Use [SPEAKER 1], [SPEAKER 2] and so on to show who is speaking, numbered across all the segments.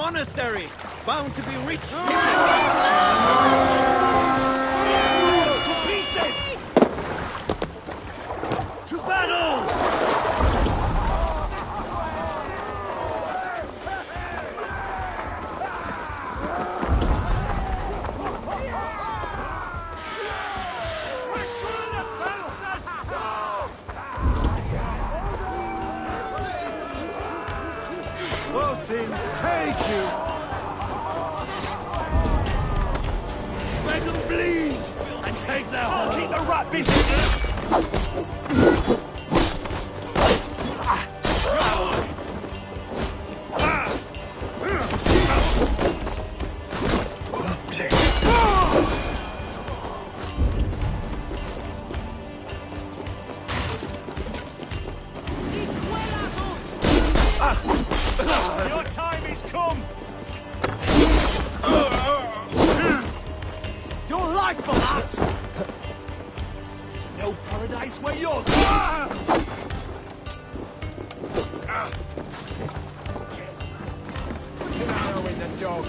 [SPEAKER 1] monastery, bound to be rich.
[SPEAKER 2] To pieces! To battle!
[SPEAKER 3] Take you!
[SPEAKER 2] Make them bleed! And take their hold! Keep the rat busy! Your time is come! Your life for that! No paradise where you're... Get arrow in the dog.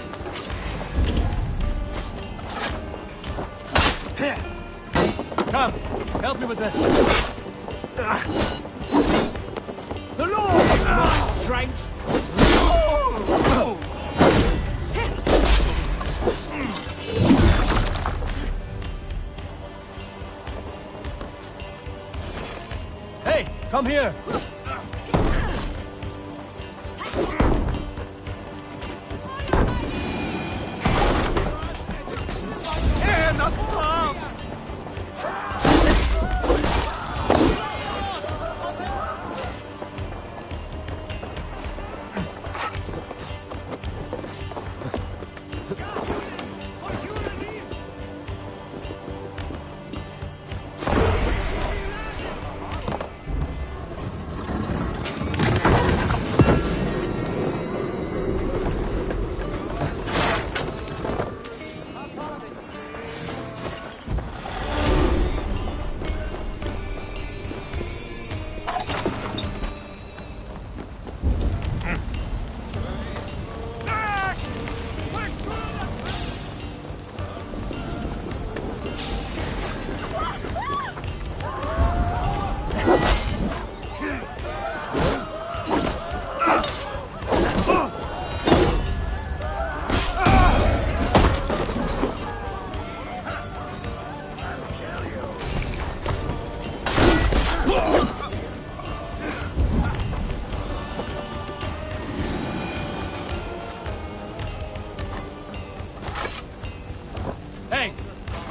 [SPEAKER 2] Come, help me with this. The Lord is my strength! Hey, come here!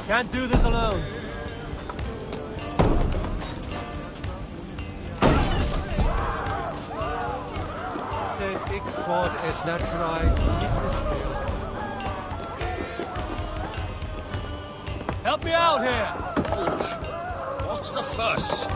[SPEAKER 2] Can't do this alone.
[SPEAKER 4] Sed hic quod est naturae existere.
[SPEAKER 2] Help me out here!
[SPEAKER 5] What's the fuss?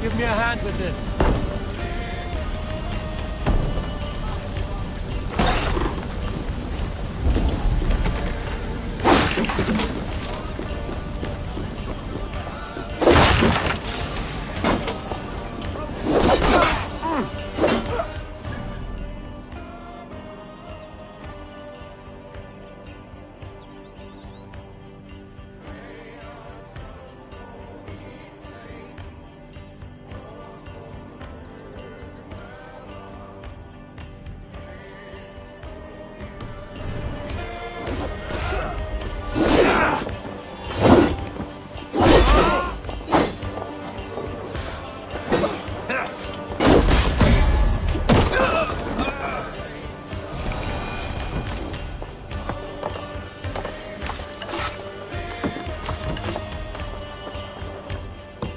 [SPEAKER 4] Give me a hand with this.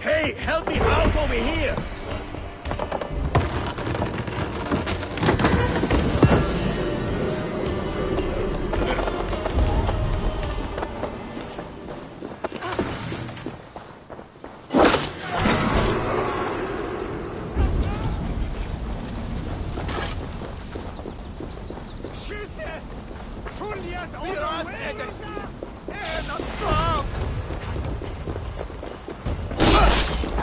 [SPEAKER 2] Hey, help me out over here!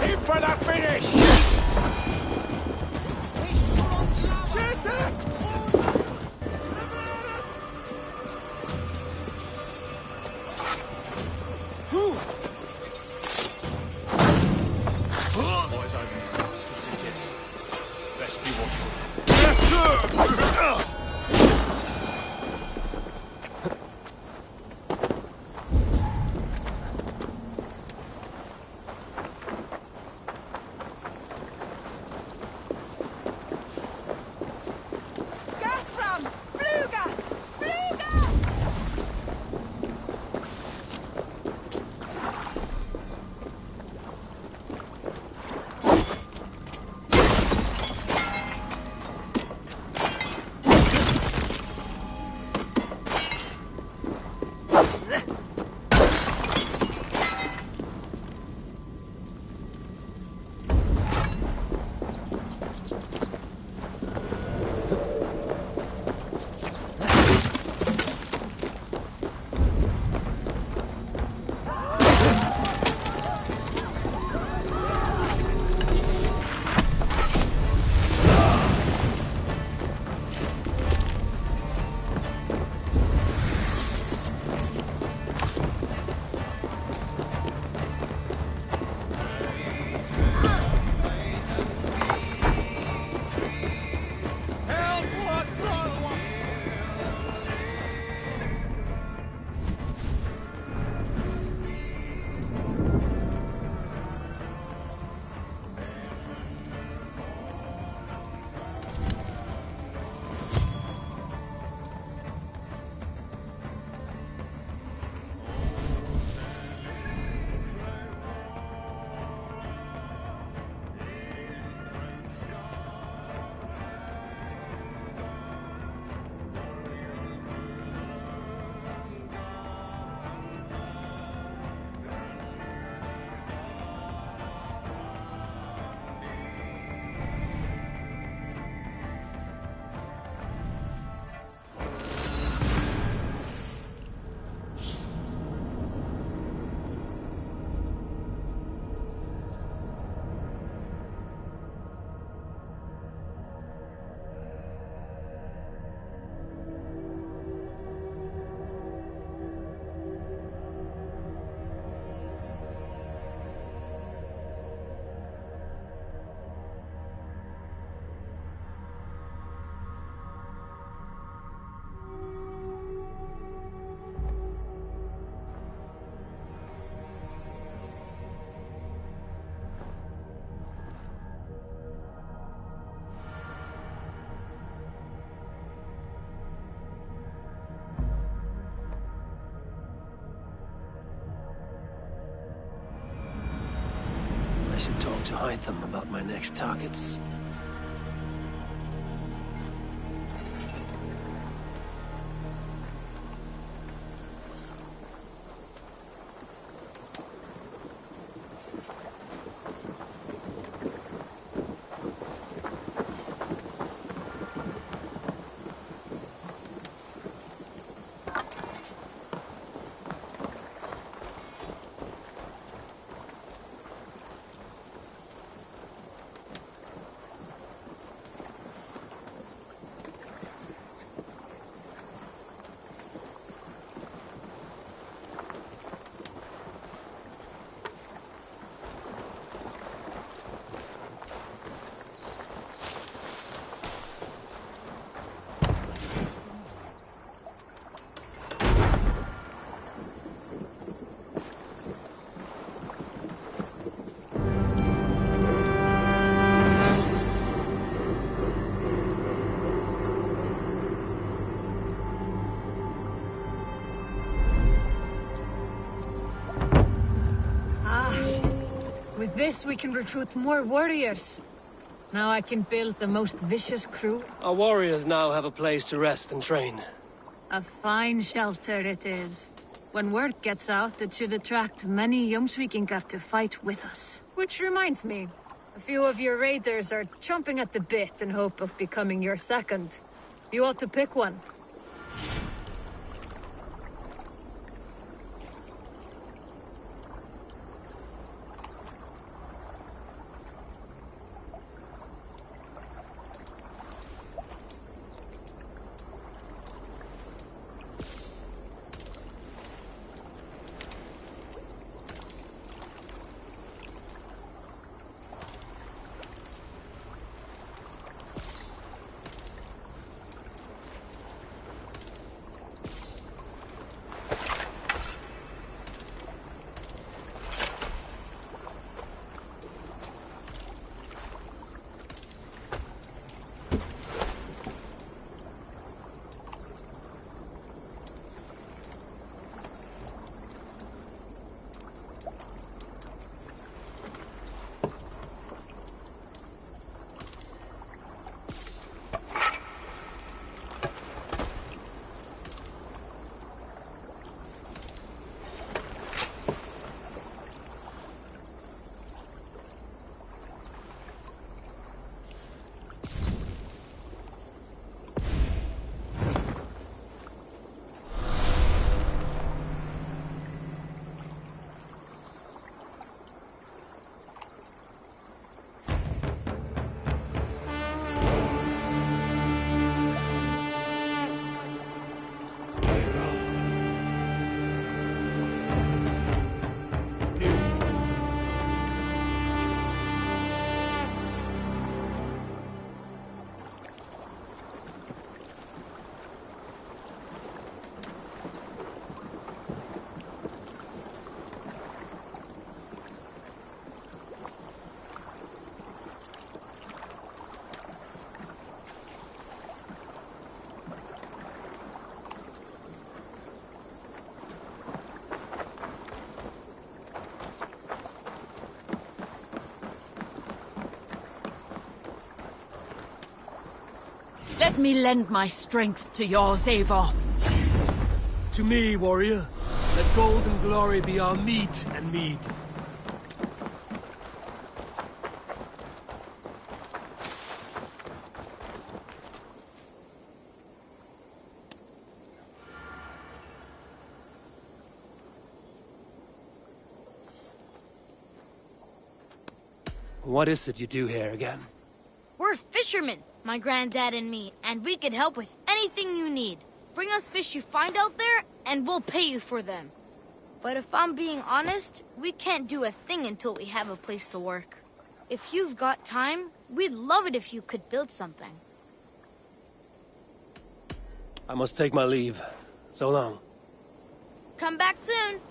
[SPEAKER 2] Aim for the finish! Boys over here, just in case. Best be watchful.
[SPEAKER 3] I should talk to Hytham about my next targets.
[SPEAKER 6] this, we can recruit more warriors. Now I can build the most vicious crew.
[SPEAKER 3] Our warriors now have a place to rest and train.
[SPEAKER 6] A fine shelter it is. When word gets out, it should attract many Jomsvikingar to fight with us. Which reminds me, a few of your raiders are chomping at the bit in hope of becoming your second. You ought to pick one.
[SPEAKER 7] Let me lend my strength to yours, Eivor.
[SPEAKER 2] To me, warrior. Let gold and glory be our meat and mead.
[SPEAKER 3] What is it you do here again?
[SPEAKER 8] We're fishermen, my granddad and me, and we could help with anything you need. Bring us fish you find out there, and we'll pay you for them. But if I'm being honest, we can't do a thing until we have a place to work. If you've got time, we'd love it if you could build something.
[SPEAKER 3] I must take my leave. So long.
[SPEAKER 8] Come back soon!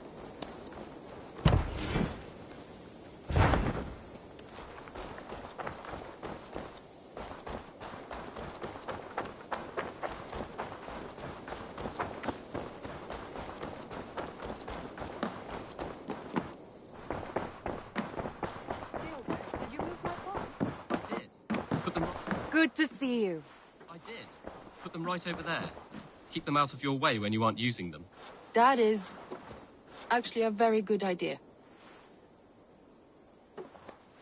[SPEAKER 7] Good to see you.
[SPEAKER 5] I did. Put them right over there. Keep them out of your way when you aren't using them.
[SPEAKER 9] That is actually a very good idea.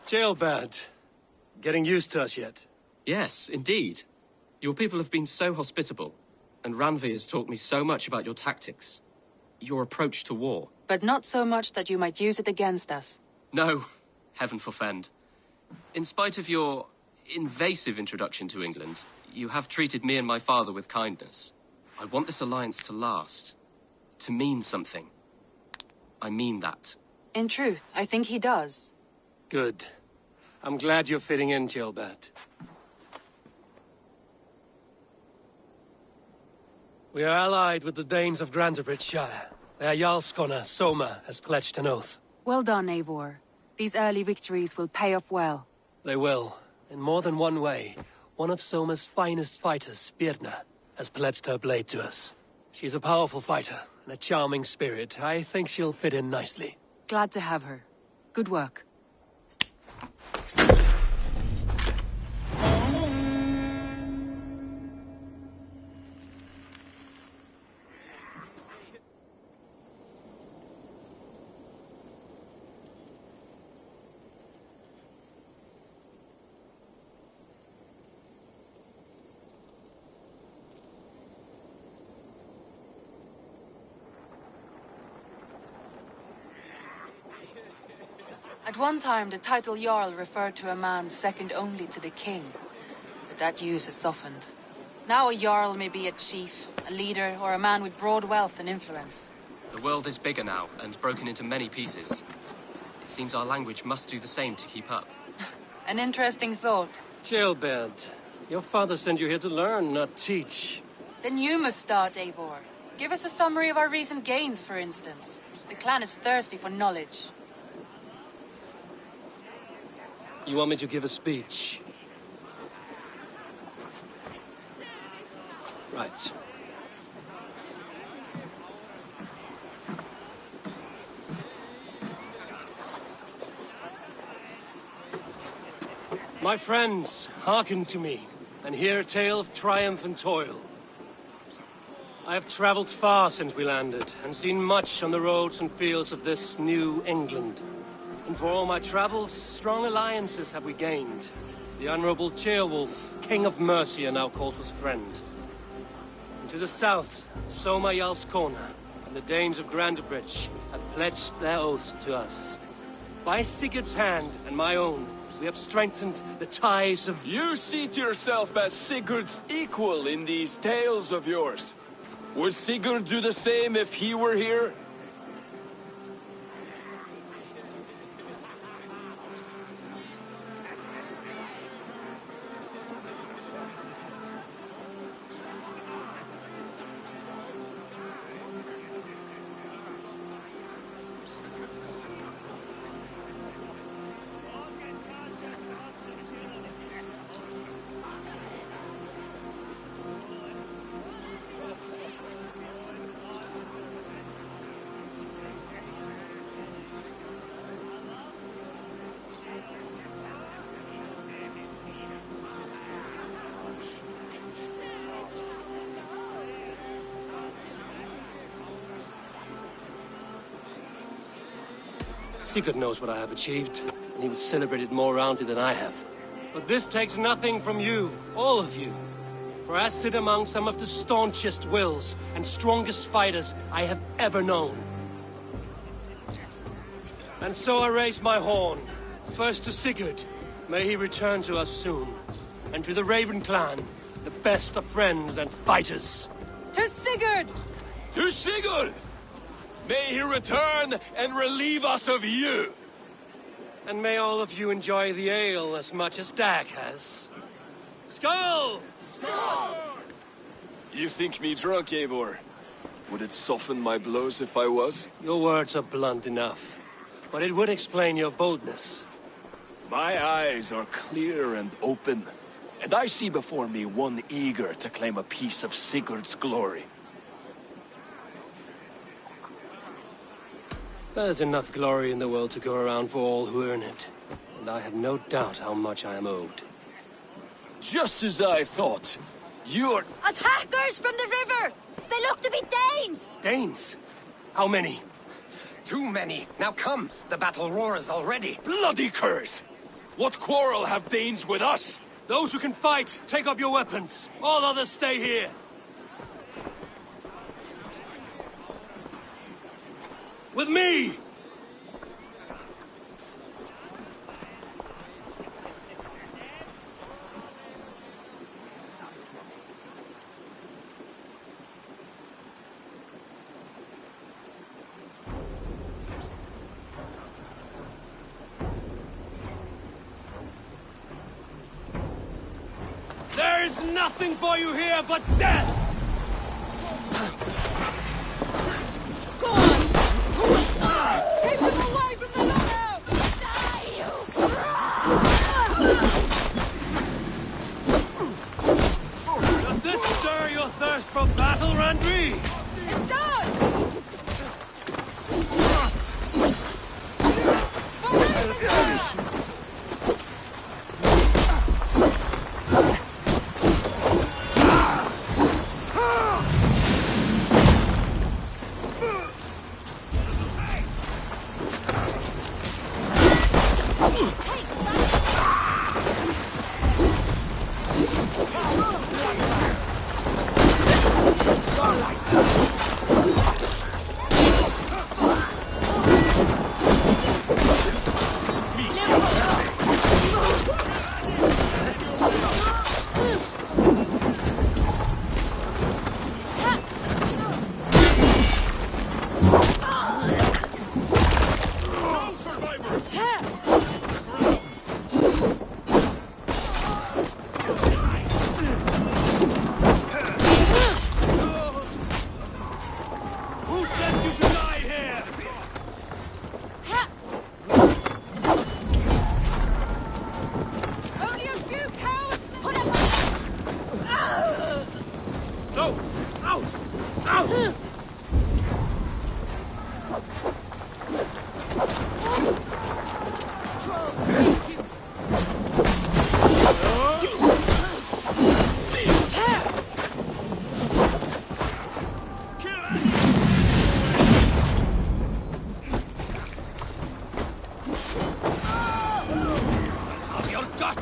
[SPEAKER 3] Jailbird. Getting used to us yet?
[SPEAKER 5] Yes, indeed. Your people have been so hospitable, and Ranvi has taught me so much about your tactics. Your approach to war.
[SPEAKER 9] But not so much that you might use it against us.
[SPEAKER 5] No, heaven forfend. In spite of your invasive introduction to England, you have treated me and my father with kindness. I want this alliance to last. To mean something. I mean that.
[SPEAKER 9] In truth, I think he does.
[SPEAKER 3] Good. I'm glad you're fitting in, Jailbird. We are allied with the Danes of Shire. Their Jarlskona, Soma, has pledged an oath.
[SPEAKER 7] Well done, Eivor. These early victories will pay off well.
[SPEAKER 3] They will. In more than one way. One of Soma's finest fighters, Birna, has pledged her blade to us. She's a powerful fighter, and a charming spirit. I think she'll fit in nicely.
[SPEAKER 7] Glad to have her. Good work.
[SPEAKER 9] At one time, the title Jarl referred to a man second only to the king. But that use has softened. Now a Jarl may be a chief, a leader, or a man with broad wealth and influence.
[SPEAKER 5] The world is bigger now, and broken into many pieces. It seems our language must do the same to keep up.
[SPEAKER 9] An interesting thought.
[SPEAKER 3] Gilbert, your father sent you here to learn, not teach.
[SPEAKER 9] Then you must start, Eivor. Give us a summary of our recent gains, for instance. The clan is thirsty for knowledge.
[SPEAKER 3] You want me to give a speech? Right. My friends, hearken to me, and hear a tale of triumph and toil. I have traveled far since we landed, and seen much on the roads and fields of this new England. And for all my travels, strong alliances have we gained. The Honorable Ceolwulf, King of Mercia, now calls us friend. And to the south, Soma Jarlskona, and the Danes of Grandebridge have pledged their oath to us. By Sigurd's hand and my own, we have strengthened the ties of...
[SPEAKER 10] You seat yourself as Sigurd's equal in these tales of yours. Would Sigurd do the same if he were here?
[SPEAKER 3] Sigurd knows what I have achieved, and he would celebrate it more roundly than I have. But this takes nothing from you, all of you. For I sit among some of the staunchest wills and strongest fighters I have ever known. And so I raise my horn, first to Sigurd, may he return to us soon, and to the Raven clan, the best of friends and fighters.
[SPEAKER 9] To Sigurd!
[SPEAKER 10] To Sigurd! May he return and relieve us of you!
[SPEAKER 3] And may all of you enjoy the ale as much as Dag has. Skull!
[SPEAKER 10] Skull! You think me drunk, Eivor? Would it soften my blows if I was?
[SPEAKER 3] Your words are blunt enough, but it would explain your boldness.
[SPEAKER 10] My eyes are clear and open, and I see before me one eager to claim a piece of Sigurd's glory.
[SPEAKER 3] There's enough glory in the world to go around for all who earn it, and I have no doubt how much I am owed.
[SPEAKER 10] Just as I thought. You're...
[SPEAKER 8] Attackers from the river! They look to be Danes!
[SPEAKER 3] Danes? How many?
[SPEAKER 11] Too many. Now come, the battle roars already.
[SPEAKER 10] Bloody curse! What quarrel have Danes with us?
[SPEAKER 3] Those who can fight, take up your weapons. All others stay here. With me! There is nothing for you here but death!
[SPEAKER 9] Go on! Keep them away from the longhouse!
[SPEAKER 8] Die, you
[SPEAKER 3] Does this stir your thirst for battle, Randri?
[SPEAKER 9] It does!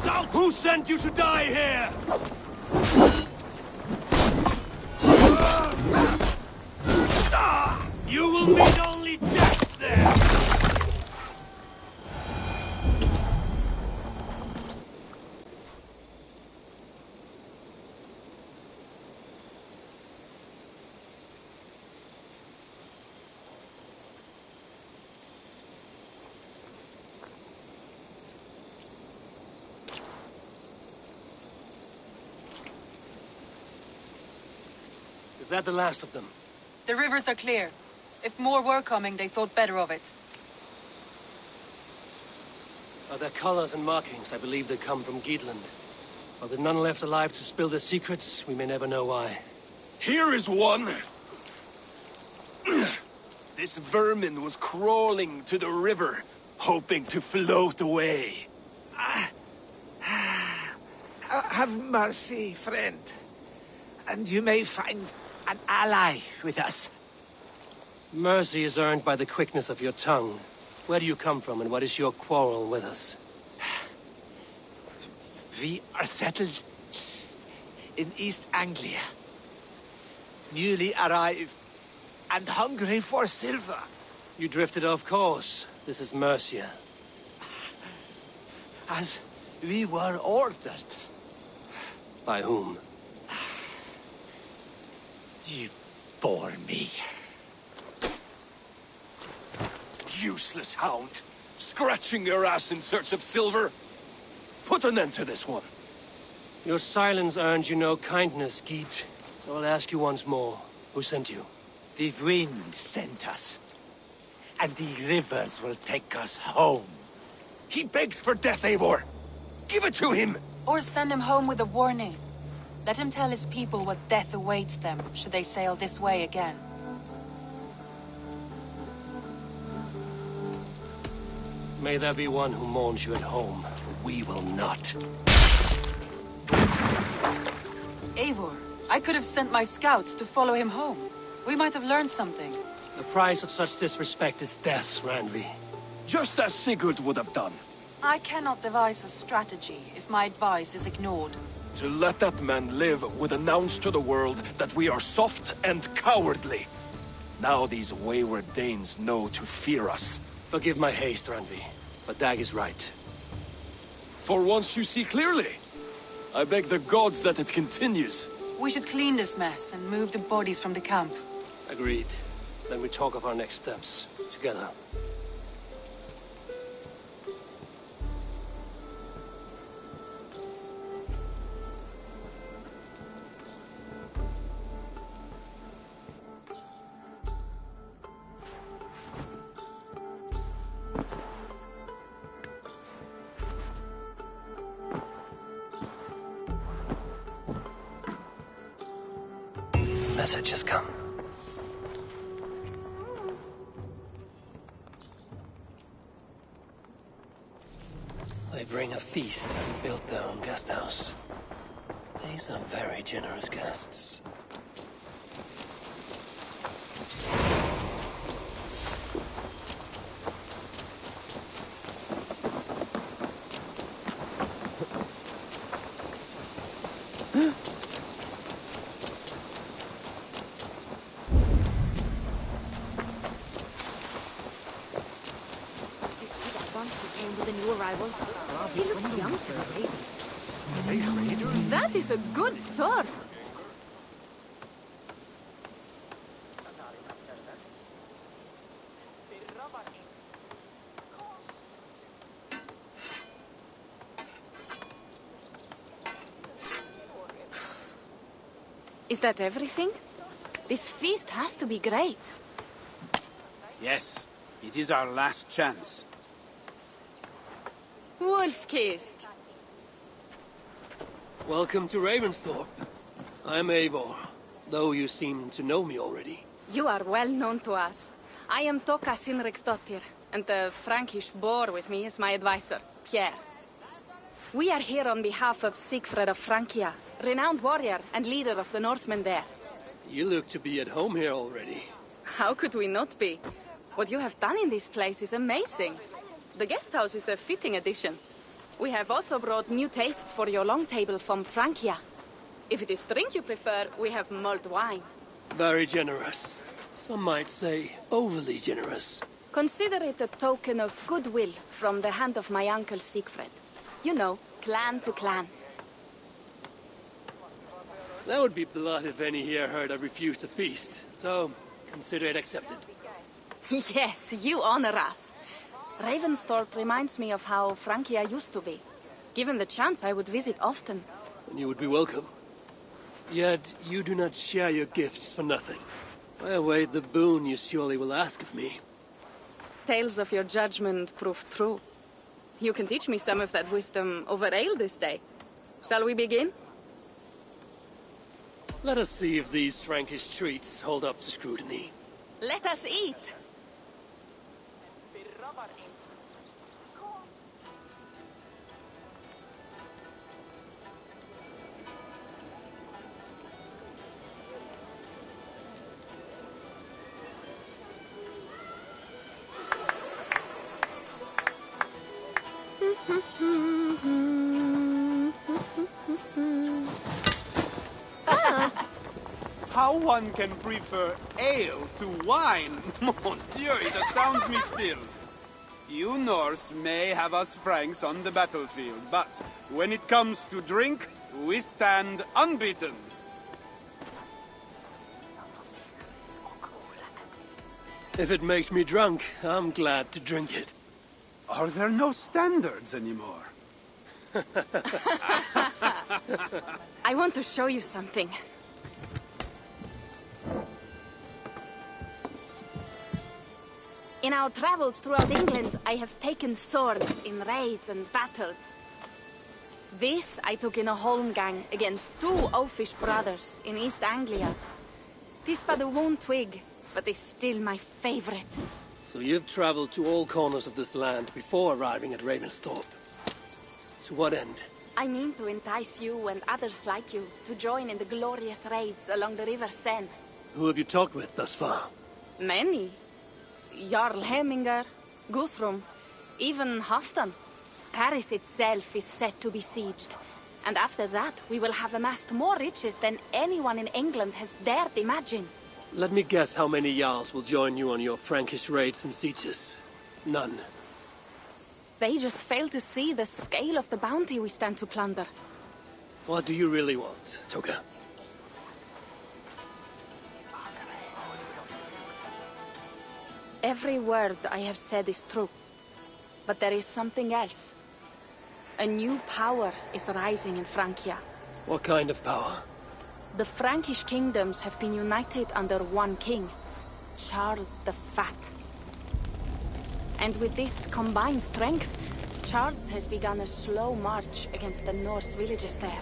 [SPEAKER 3] out! Who sent you to die here? You will meet only death there! Is that the last of them?
[SPEAKER 9] The rivers are clear. If more were coming, they thought better of it.
[SPEAKER 3] By their colors and markings, I believe they come from Geatland. But with none left alive to spill their secrets, we may never know why.
[SPEAKER 10] Here is one. This vermin was crawling to the river, hoping to float away.
[SPEAKER 1] Have mercy, friend. And you may find an ally with us.
[SPEAKER 3] Mercy is earned by the quickness of your tongue. Where do you come from, and what is your quarrel with us?
[SPEAKER 1] We are settled in East Anglia. Newly arrived and hungry for silver.
[SPEAKER 3] You drifted off course. This is Mercia.
[SPEAKER 1] As we were ordered.
[SPEAKER 3] By whom?
[SPEAKER 1] You bore me.
[SPEAKER 10] Useless hound! Scratching your ass in search of silver! Put an end to this one!
[SPEAKER 3] Your silence earned you no kindness, Geet. So I'll ask you once more. Who sent you?
[SPEAKER 1] The wind sent us. And the rivers will take us home.
[SPEAKER 10] He begs for death, Eivor! Give it to him!
[SPEAKER 9] Or send him home with a warning. Let him tell his people what death awaits them, should they sail this way again.
[SPEAKER 3] May there be one who mourns you at home, for we will not.
[SPEAKER 9] Eivor, I could have sent my scouts to follow him home. We might have learned something.
[SPEAKER 3] The price of such disrespect is death, Randvi.
[SPEAKER 10] Just as Sigurd would have done.
[SPEAKER 9] I cannot devise a strategy if my advice is ignored.
[SPEAKER 10] To let that man live would announce to the world that we are soft and cowardly. Now these wayward Danes know to fear us.
[SPEAKER 3] Forgive my haste, Randvi, but Dag is right.
[SPEAKER 10] For once you see clearly. I beg the gods that it continues.
[SPEAKER 9] We should clean this mess and move the bodies from the camp.
[SPEAKER 3] Agreed. Then we talk of our next steps, together. Message has come. They bring a feast and built their own guest house. These are very generous guests.
[SPEAKER 7] He looks young to me. That is a good sword. Is that everything? This feast has to be great.
[SPEAKER 1] Yes, it is our last chance.
[SPEAKER 7] Wolf-kissed.
[SPEAKER 3] Welcome to Ravensthorpe. I'm Eivor, though you seem to know me already.
[SPEAKER 7] You are well known to us. I am Toka Sinriksdottir, and the Frankish boar with me is my advisor, Pierre. We are here on behalf of Sigfred of Francia, renowned warrior and leader of the Northmen there.
[SPEAKER 3] You look to be at home here already.
[SPEAKER 7] How could we not be? What you have done in this place is amazing. The guest house is a fitting addition. We have also brought new tastes for your long table from Francia. If it is drink you prefer, we have mulled wine.
[SPEAKER 2] Very generous. Some might say overly generous.
[SPEAKER 7] Consider it a token of goodwill from the hand of my uncle Siegfried. You know, clan to clan.
[SPEAKER 2] That would be blood if any here heard I refused to feast. So, consider it accepted.
[SPEAKER 7] Yes, you honor us. Ravensthorpe reminds me of how Francia used to be. Given the chance, I would visit often.
[SPEAKER 2] And you would be welcome. Yet, you do not share your gifts for nothing. I await the boon you surely will ask of me.
[SPEAKER 7] Tales of your judgment prove true. You can teach me some of that wisdom over ale this day. Shall we begin?
[SPEAKER 2] Let us see if these Frankish treats hold up to scrutiny.
[SPEAKER 7] Let us eat!
[SPEAKER 12] How one can prefer ale to wine? Mon Dieu, it astounds me still. You Norse may have us Franks on the battlefield, but when it comes to drink, we stand unbeaten.
[SPEAKER 2] If it makes me drunk, I'm glad to drink it.
[SPEAKER 12] Are there no standards anymore?
[SPEAKER 7] I want to show you something. In our travels throughout England, I have taken swords in raids and battles. This I took in a holmgang against two oafish brothers in East Anglia. 'Tis but a worn twig, but is still my favorite.
[SPEAKER 2] So you've traveled to all corners of this land before arriving at Ravensthorpe. To what end?
[SPEAKER 7] I mean to entice you and others like you to join in the glorious raids along the River Seine.
[SPEAKER 2] Who have you talked with thus far?
[SPEAKER 7] Many. Jarl Hemminger, Guthrum, even Halfdan. Paris itself is set to be besieged. And after that, we will have amassed more riches than anyone in England has dared imagine.
[SPEAKER 2] Let me guess how many Jarls will join you on your Frankish raids and sieges. None.
[SPEAKER 7] They just fail to see the scale of the bounty we stand to plunder.
[SPEAKER 2] What do you really want, Toga?
[SPEAKER 7] Every word I have said is true. But there is something else. A new power is rising in Francia.
[SPEAKER 2] What kind of power?
[SPEAKER 7] The Frankish kingdoms have been united under one king, Charles the Fat. And with this combined strength, Charles has begun a slow march against the Norse villages there.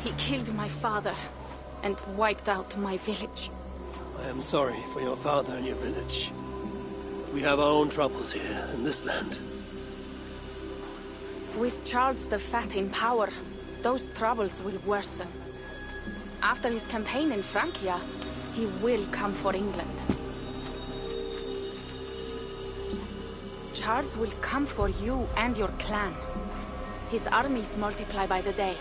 [SPEAKER 7] He killed my father and wiped out my village.
[SPEAKER 2] I am sorry for your father and your village. We have our own troubles here in this land.
[SPEAKER 7] With Charles the Fat in power, those troubles will worsen. After his campaign in Francia, he will come for England. Charles will come for you and your clan. His armies multiply by the day.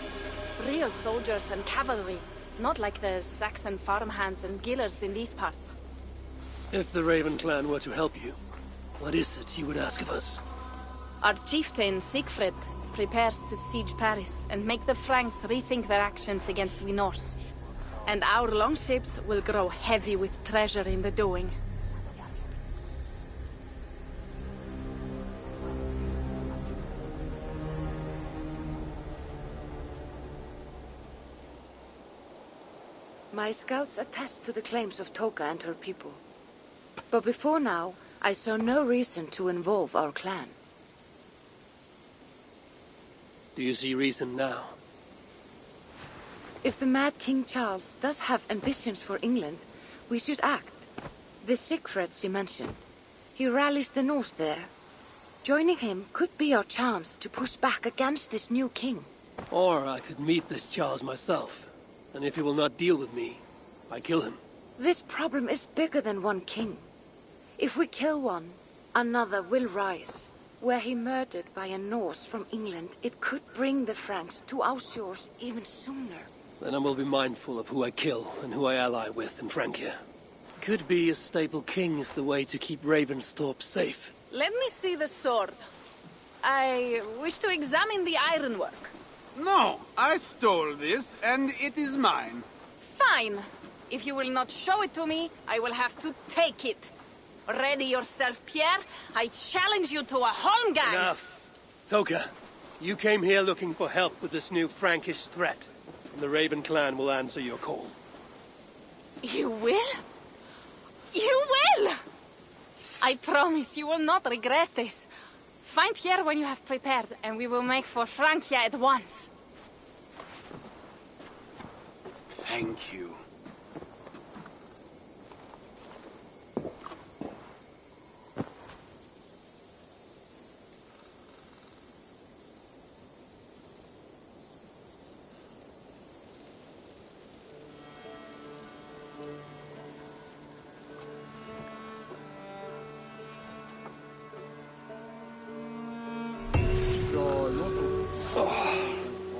[SPEAKER 7] Real soldiers and cavalry, not like the Saxon farmhands and gillers in these parts.
[SPEAKER 2] If the Raven clan were to help you, what is it you would ask of us?
[SPEAKER 7] Our chieftain, Siegfried, prepares to siege Paris and make the Franks rethink their actions against we Norse. And our longships will grow heavy with treasure in the doing.
[SPEAKER 13] My scouts attest to the claims of Toka and her people. But before now, I saw no reason to involve our clan.
[SPEAKER 2] Do you see reason now?
[SPEAKER 13] If the mad King Charles does have ambitions for England, we should act. The Siegfrieds you mentioned, he rallies the Norse there. Joining him could be our chance to push back against this new king.
[SPEAKER 2] Or I could meet this Charles myself. And if he will not deal with me, I kill him.
[SPEAKER 13] This problem is bigger than one king. If we kill one, another will rise. Were he murdered by a Norse from England, it could bring the Franks to our shores even sooner.
[SPEAKER 2] Then I will be mindful of who I kill and who I ally with in Francia. Could be a stable king is the way to keep Ravensthorpe safe.
[SPEAKER 7] Let me see the sword. I wish to examine the ironwork.
[SPEAKER 12] No, I stole this, and it is mine.
[SPEAKER 7] Fine. If you will not show it to me, I will have to take it. Ready yourself, Pierre. I challenge you to a holmgang.
[SPEAKER 2] Enough. Toka, you came here looking for help with this new Frankish threat. And the Raven clan will answer your call.
[SPEAKER 7] You will? You will! I promise you will not regret this. Find Pierre when you have prepared, and we will make for Francia at once.
[SPEAKER 12] Thank you.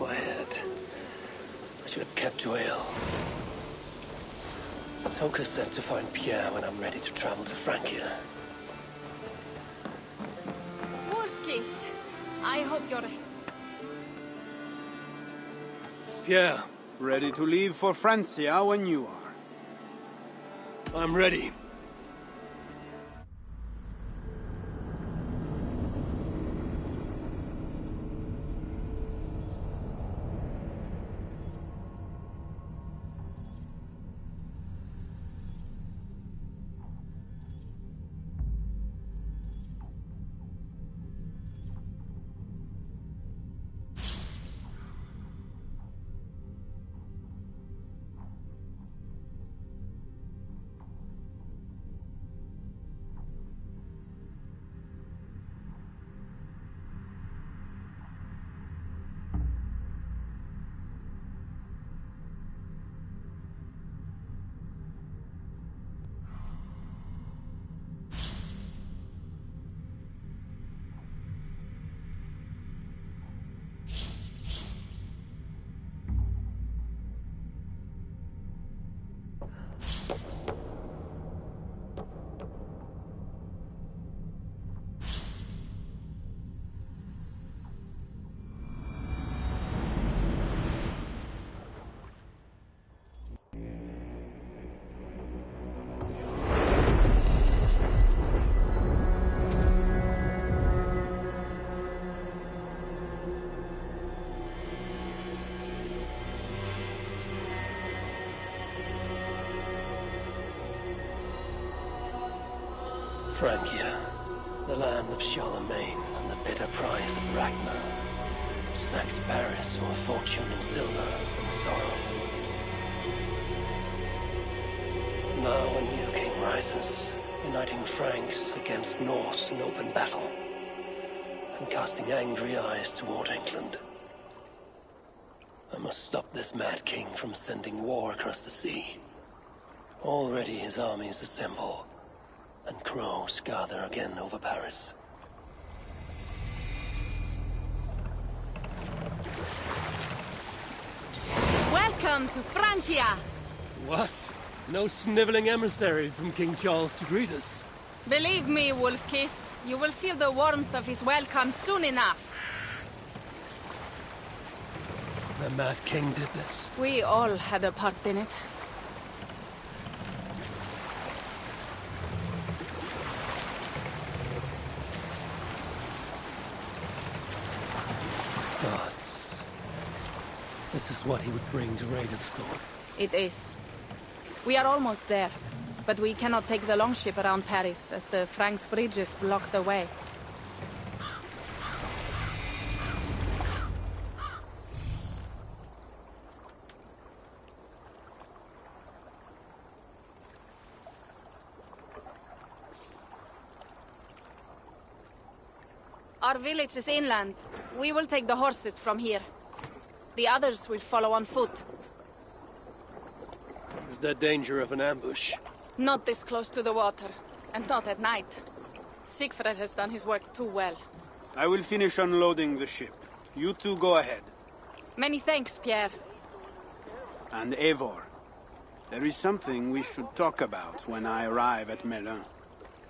[SPEAKER 2] My head. I should have kept to ale. Toka said to find Pierre when I'm ready to travel to Francia.
[SPEAKER 7] Wolfkist, I hope you're...
[SPEAKER 2] Pierre.
[SPEAKER 12] Ready to leave for Francia when you are.
[SPEAKER 2] I'm ready. Francia, the land of Charlemagne and the bitter price of Ragnar, who sacked Paris for a fortune in silver and sorrow. Now a new king rises, uniting Franks against Norse in open battle, and casting angry eyes toward England. I must stop this mad king from sending war across the sea. Already his armies assemble, and crows gather again over Paris.
[SPEAKER 7] Welcome to Francia!
[SPEAKER 2] What? No sniveling emissary from King Charles to greet us?
[SPEAKER 7] Believe me, Wolfkist, you will feel the warmth of his welcome soon enough.
[SPEAKER 2] The Mad King did this.
[SPEAKER 7] We all had a part in it.
[SPEAKER 2] Gods. This is what he would bring to Ravensthorpe.
[SPEAKER 7] It is. We are almost there, but we cannot take the longship around Paris as the Franks' bridges block the way. Our village is inland. We will take the horses from here. The others will follow on foot.
[SPEAKER 2] Is there danger of an ambush?
[SPEAKER 7] Not this close to the water, and not at night. Siegfried has done his work too well.
[SPEAKER 12] I will finish unloading the ship. You two go ahead.
[SPEAKER 7] Many thanks, Pierre.
[SPEAKER 12] And Eivor, there is something we should talk about when I arrive at Melun.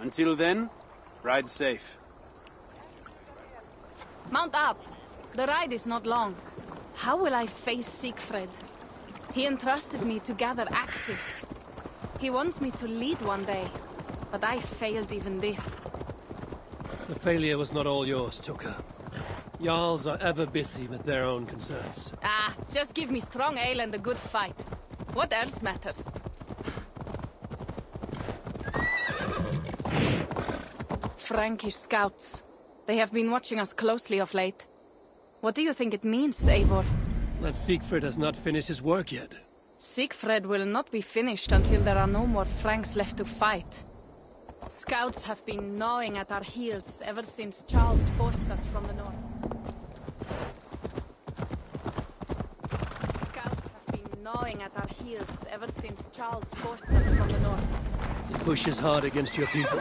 [SPEAKER 12] Until then, ride safe.
[SPEAKER 7] Mount up. The ride is not long. How will I face Siegfried? He entrusted me to gather axes. He wants me to lead one day, but I failed even this.
[SPEAKER 3] The failure was not all yours, Tuka. Jarls are ever busy with their own concerns.
[SPEAKER 7] Ah, just give me strong ale and a good fight. What else matters? Frankish scouts. They have been watching us closely of late. What do you think it means, Eivor?
[SPEAKER 3] That Siegfried has not finished his work yet.
[SPEAKER 7] Siegfried will not be finished until there are no more Franks left to fight. Scouts have been gnawing at our heels ever since Charles forced us from the north. Scouts have been gnawing at our heels ever since Charles forced us from the north.
[SPEAKER 3] He pushes hard against your people.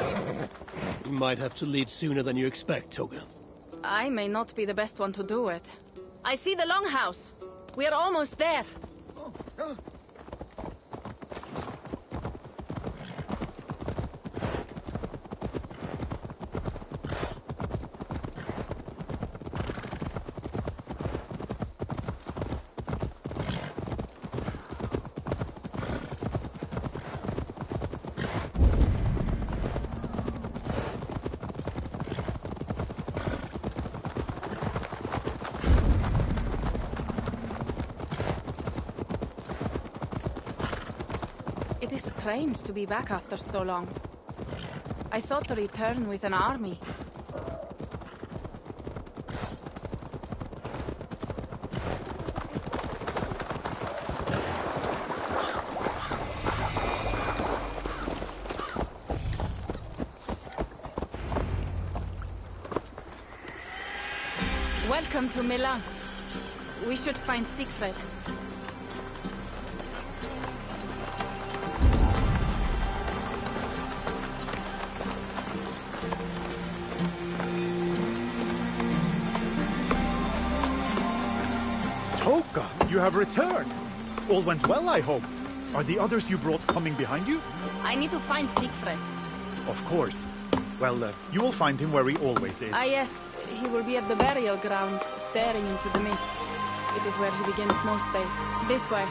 [SPEAKER 3] You might have to lead sooner than you expect, Toga.
[SPEAKER 7] I may not be the best one to do it. I see the Longhouse. We are almost there. It is strange to be back after so long. I thought to return with an army. Welcome to Milan. We should find Siegfried.
[SPEAKER 14] Toka, you have returned. All went well, I hope. Are the others you brought coming behind you?
[SPEAKER 7] I need to find Siegfried.
[SPEAKER 14] Of course. Well, you will find him where he always is.
[SPEAKER 7] Ah, yes. He will be at the burial grounds, staring into the mist. It is where he begins most days. This way.